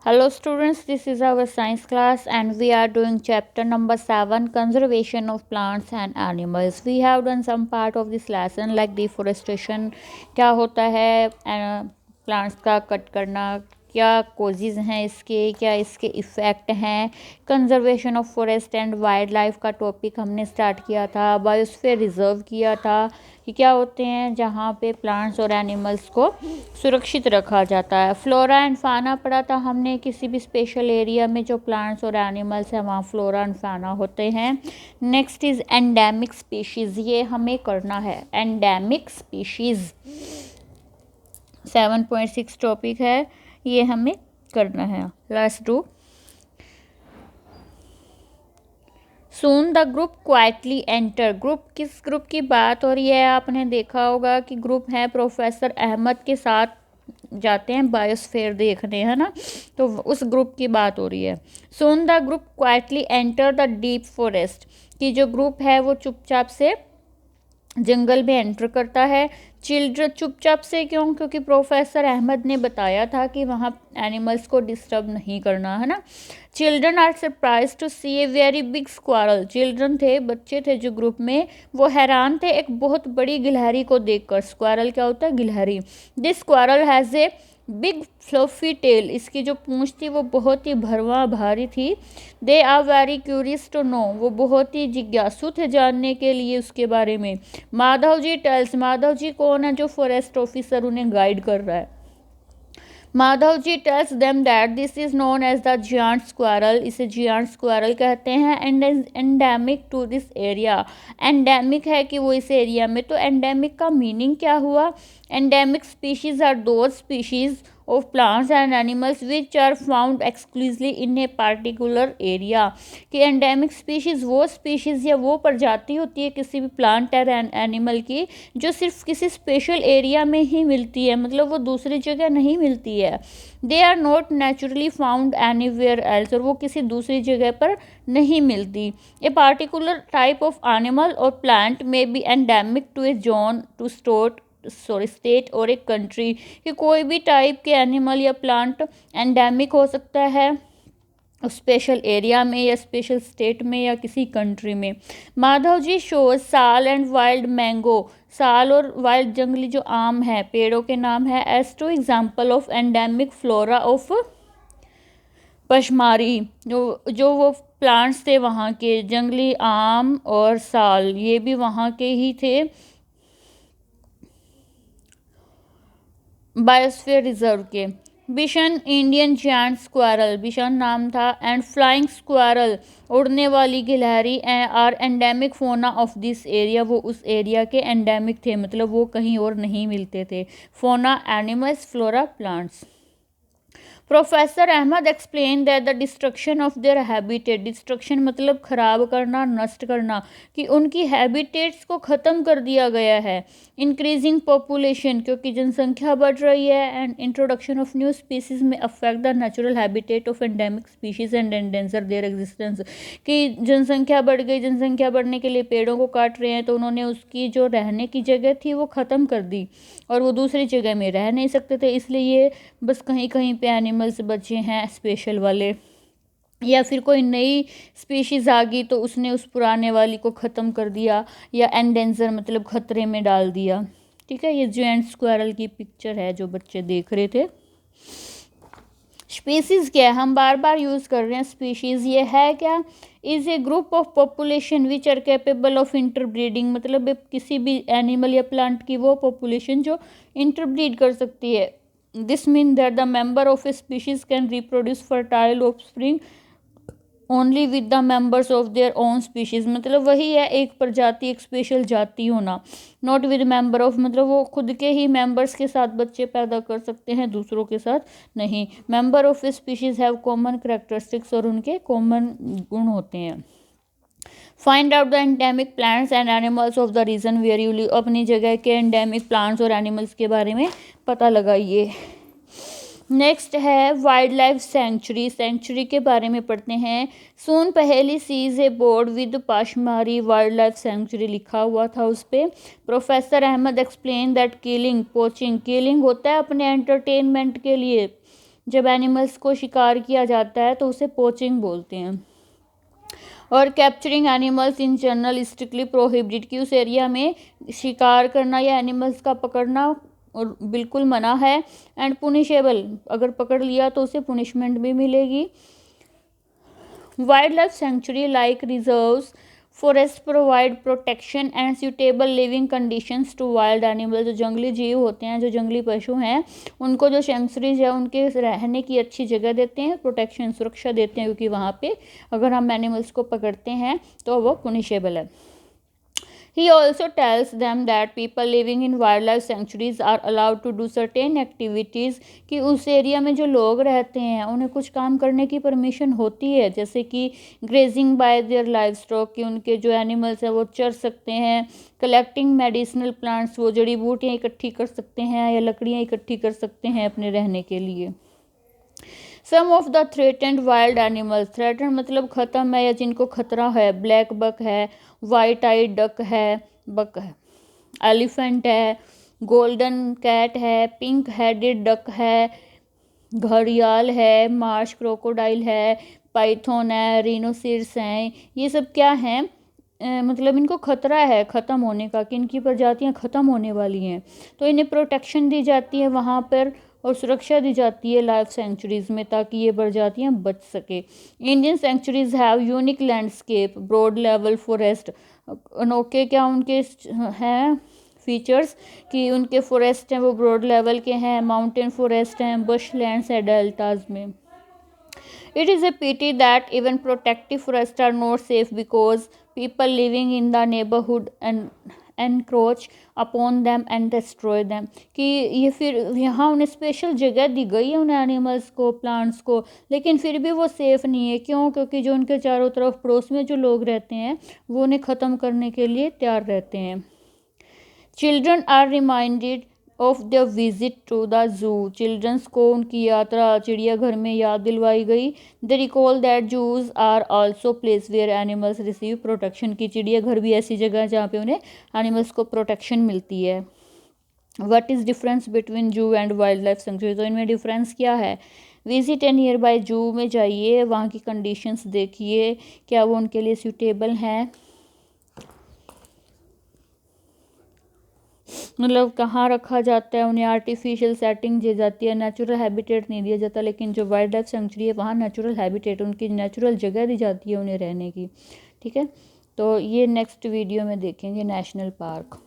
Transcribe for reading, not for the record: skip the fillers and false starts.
Hello students, this is our science class and we are doing chapter number 7, conservation of plants and animals. We have done some part of this lesson like deforestation क्या होता है, plants का cut करना, क्या causes हैं इसके, क्या इसके इफ़ेक्ट हैं, conservation of forest and wild life का टॉपिक हमने स्टार्ट किया था, बायोस्फीयर रिजर्व किया था कि क्या होते हैं जहाँ पे प्लांट्स और एनिमल्स को सुरक्षित रखा जाता है। फ्लोरा एंड फाना पढ़ा था हमने, किसी भी स्पेशल एरिया में जो प्लांट्स और एनिमल्स हैं वहाँ फ्लोरा एंड फाना होते हैं। नेक्स्ट इज़ एंडेमिक स्पीशीज़, ये हमें करना है। एंडेमिक स्पीशीज़ 7.6 टॉपिक है, ये हमें करना है। Let's do. Soon the group quietly enter, group किस ग्रुप की बात हो रही है? आपने देखा होगा कि ग्रुप है प्रोफेसर अहमद के साथ जाते हैं बायोस्फीयर देखने, है ना, तो उस ग्रुप की बात हो रही है। Soon the group quietly enter the deep forest, कि जो ग्रुप है वो चुपचाप से जंगल में एंटर करता है। चिल्ड्रन चुपचाप से क्यों? क्योंकि प्रोफेसर अहमद ने बताया था कि वहाँ एनिमल्स को डिस्टर्ब नहीं करना, है ना। Children are surprise to see a very big squirrel, children थे, बच्चे थे जो ग्रुप में, वो हैरान थे एक बहुत बड़ी गिलहरी को देखकर। स्क्वारल क्या होता है? गिलहरी। This squirrel has a big fluffy tail, इसकी जो पूंछ थी वो बहुत ही भरवा भारी थी। They are very curious to know, वो बहुत ही जिज्ञासु थे जानने के लिए उसके बारे में। माधव जी टेल्स, माधव जी कौन है? जो फॉरेस्ट ऑफिसर उन्हें गाइड कर रहा है। Madhav ji tells them that this is known as the giant squirrel, इसे जियांट स्क्वारल कहते हैं। And endemic to this area, endemic है कि वो इस एरिया में। तो एंडेमिक का मीनिंग क्या हुआ? Endemic species are those species of plants and animals which are found exclusively in a particular area, कि एंडेमिक स्पीशीज़ वो स्पीशीज़ या वो प्रजाति होती है किसी भी प्लांट और एनिमल की जो सिर्फ किसी स्पेशल एरिया में ही मिलती है, मतलब वो दूसरी जगह नहीं मिलती है। They are not naturally found anywhere else, और वो किसी दूसरी जगह पर नहीं मिलती। A particular type of animal और प्लांट में be endemic to a zone to state और एक कंट्री, कि कोई भी टाइप के एनिमल या प्लांट एंडेमिक हो सकता है स्पेशल एरिया में या स्पेशल स्टेट में या किसी कंट्री में। माधव जी शोज साल एंड वाइल्ड मैंगो, साल और वाइल्ड जंगली जो आम है, पेड़ों के नाम है, as two example of endemic flora of Pachmarhi, जो वो प्लांट्स थे वहाँ के, जंगली आम और साल, ये भी वहाँ के ही थे बायोस्फीयर रिजर्व के। बिशन इंडियन जायंट स्क्वारल, बिशन नाम था, एंड फ्लाइंग स्क्वारल उड़ने वाली गिलहरी, आर एंडेमिक फोना ऑफ दिस एरिया, वो उस एरिया के एंडेमिक थे, मतलब वो कहीं और नहीं मिलते थे। Fauna animals, flora plants. Professor Ahmad explain that the destruction of their habitat, destruction मतलब खराब करना, नष्ट करना, कि उनकी हैबिटेट्स को ख़त्म कर दिया गया है। इंक्रीजिंग पॉपुलेशन, क्योंकि जनसंख्या बढ़ रही है, and introduction of new species may affect the natural habitat of endemic species and endanger their existence, कि जनसंख्या बढ़ गई, जनसंख्या बढ़ने के लिए पेड़ों को काट रहे हैं, तो उन्होंने उसकी जो रहने की जगह थी वो ख़त्म कर दी और वो दूसरी जगह में रह नहीं सकते थे, इसलिए बस कहीं कहीं पे एनिमल्स बचे हैं स्पेशल वाले, या फिर कोई नई स्पीशीज़ आ गई तो उसने उस पुराने वाली को ख़त्म कर दिया, या एंडेंजर मतलब खतरे में डाल दिया। ठीक है, ये जायंट स्क्वारल की पिक्चर है जो बच्चे देख रहे थे। स्पीसीज़ क्या है? हम बार बार यूज़ कर रहे हैं स्पीशीज़, ये है क्या? Is a group of population which are capable of interbreeding, मतलब किसी भी एनिमल या प्लांट की वो पॉपुलेशन जो इंटरब्रीड कर सकती है। This mean that the member of A species can reproduce fertile offspring only with the members of their own species, मतलब वही है एक प्रजाति, एक स्पेशल जाति होना। नॉट विद मेंबर ऑफ, मतलब वो खुद के ही मेंबर्स के साथ बच्चे पैदा कर सकते हैं, दूसरों के साथ नहीं। Member of a species have common characteristics, और उनके कॉमन गुण होते हैं। Find out the endemic plants and animals of the region where you live, अपनी जगह के एंडेमिक प्लांट्स और एनिमल्स के बारे में पता लगाइए। नेक्स्ट है वाइल्ड लाइफ सेंचुरी, सेंचुरी के बारे में पढ़ते हैं। Soon Paheli sees a board with Pachmarhi wildlife life सेंचुरी लिखा हुआ था उस पर। Professor Ahmad explain that killing, poaching, killing होता है अपने एंटरटेनमेंट के लिए, जब एनिमल्स को शिकार किया जाता है तो उसे पोचिंग बोलते हैं। और capturing animals in general strictly prohibited, कि उस एरिया में शिकार करना या एनिमल्स का पकड़ना और बिल्कुल मना है। एंड पुनिशेबल, अगर पकड़ लिया तो उसे पुनिशमेंट भी मिलेगी। Wild life sanctuary like reserves forest provide protection and suitable living conditions to wild animal, जो जंगली जीव होते हैं, जो जंगली पशु हैं, उनको जो सेंचुरीज है उनके रहने की अच्छी जगह देते हैं, प्रोटेक्शन, सुरक्षा देते हैं, क्योंकि वहाँ पे अगर हम एनिमल्स को पकड़ते हैं तो वो पुनिशेबल है। He also tells them that people living in wildlife sanctuaries are allowed to do certain activities, कि उस एरिया में जो लोग रहते हैं उन्हें कुछ काम करने की परमिशन होती है, जैसे कि grazing bye their live stock, कि उनके जो एनिमल्स हैं वो चर सकते हैं। कलेक्टिंग मेडिसिनल प्लांट्स, वो जड़ी बूटियाँ इकट्ठी कर सकते हैं या लकड़ियाँ इकट्ठी कर सकते हैं अपने रहने के लिए। Some of the threatened wild animals, threatened मतलब ख़त्म है या जिनको खतरा है, ब्लैक बक है, वाइट आई डक है, बक है, एलिफेंट है, गोल्डन कैट है, पिंक हेडेड डक है, घड़ियाल है, मार्श क्रोकोडाइल है, पाइथन है, रिनोसिरस हैं। ये सब क्या हैं, मतलब इनको खतरा है ख़त्म होने का, कि इनकी प्रजातियां ख़त्म होने वाली हैं, तो इन्हें प्रोटेक्शन दी जाती है वहाँ पर और सुरक्षा दी जाती है लाइफ सेंचुरीज़ में, ताकि ये प्रजातियां बच सके। Indian sanctuaries have unique landscape, broad level forest, अनोखे क्या उनके हैं फीचर्स, कि उनके फॉरेस्ट हैं वो ब्रॉड लेवल के हैं, माउंटेन फॉरेस्ट हैं, बुश लैंड्स है डेल्टाज में। It is a pity that even protective forests are not safe because people living in the neighborhood and encroach upon them and destroy them, कि ये फिर यहाँ उन्हें स्पेशल जगह दी गई है उन एनिमल्स को, प्लांट्स को, लेकिन फिर भी वो सेफ़ नहीं है। क्यों? क्योंकि जो उनके चारों तरफ पड़ोस में जो लोग रहते हैं वो उन्हें ख़त्म करने के लिए तैयार रहते हैं। Children are reminded of the visit to the zoo, childrens को उनकी यात्रा चिड़ियाघर में याद दिलवाई गई। They recall that zoos are also place where animals receive protection, की चिड़ियाघर भी ऐसी जगह है जहाँ पे उन्हें एनिमल्स को प्रोटेक्शन मिलती है। व्हाट इज़ डिफरेंस बिटवीन जू एंड वाइल्ड लाइफ सेंचुरी, तो इनमें डिफरेंस क्या है? विजिट ए नियर बाय जू में जाइए, वहाँ की कंडीशंस देखिए, क्या वो उनके लिए सूटेबल हैं, मतलब कहाँ रखा जाता है उन्हें, आर्टिफिशियल सेटिंग दी जाती है, नेचुरल हैबिटेट नहीं दिया जाता। लेकिन जो वाइल्ड लाइफ सेंचुरी है वहाँ नेचुरल हैबिटेट, उनकी नेचुरल जगह दी जाती है उन्हें रहने की। ठीक है, तो ये नेक्स्ट वीडियो में देखेंगे नेशनल पार्क।